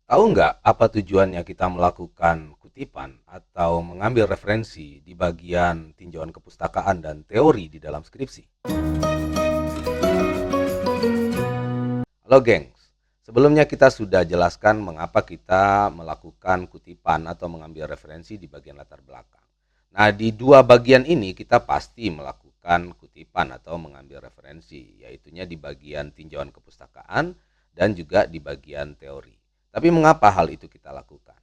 Tahu nggak apa tujuannya kita melakukan kutipan atau mengambil referensi di bagian tinjauan kepustakaan dan teori di dalam skripsi? Halo gengs, sebelumnya kita sudah jelaskan mengapa kita melakukan kutipan atau mengambil referensi di bagian latar belakang. Nah, di dua bagian ini kita pasti melakukan kutipan atau mengambil referensi, yaitunya di bagian tinjauan kepustakaan dan juga di bagian teori. Tapi mengapa hal itu kita lakukan?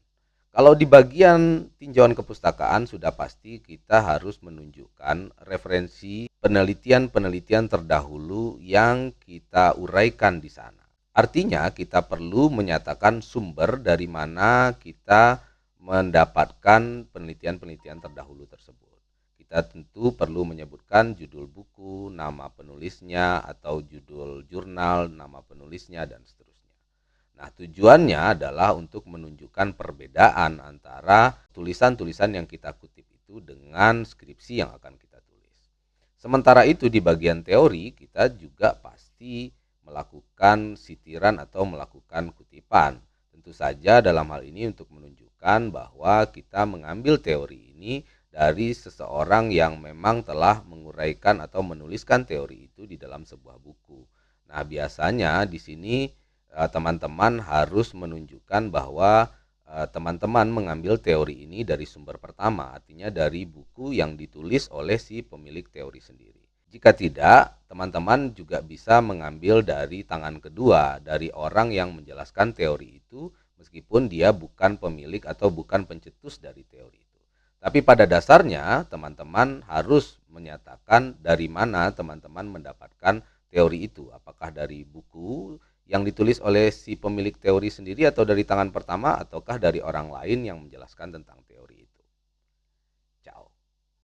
Kalau di bagian tinjauan kepustakaan sudah pasti kita harus menunjukkan referensi penelitian-penelitian terdahulu yang kita uraikan di sana. Artinya kita perlu menyatakan sumber dari mana kita mendapatkan penelitian-penelitian terdahulu tersebut. Kita tentu perlu menyebutkan judul buku, nama penulisnya, atau judul jurnal, nama penulisnya, dan seterusnya. Nah, tujuannya adalah untuk menunjukkan perbedaan antara tulisan-tulisan yang kita kutip itu dengan skripsi yang akan kita tulis. Sementara itu di bagian teori kita juga pasti melakukan sitiran atau melakukan kutipan. Tentu saja dalam hal ini untuk menunjukkan bahwa kita mengambil teori ini dari seseorang yang memang telah menguraikan atau menuliskan teori itu di dalam sebuah buku. Nah, biasanya di sini teman-teman harus menunjukkan bahwa teman-teman mengambil teori ini dari sumber pertama, artinya dari buku yang ditulis oleh si pemilik teori sendiri. Jika tidak, teman-teman juga bisa mengambil dari tangan kedua, dari orang yang menjelaskan teori itu, meskipun dia bukan pemilik atau bukan pencetus dari teori itu. Tapi pada dasarnya, teman-teman harus menyatakan dari mana teman-teman mendapatkan teori itu, apakah dari buku yang ditulis oleh si pemilik teori sendiri atau dari tangan pertama ataukah dari orang lain yang menjelaskan tentang teori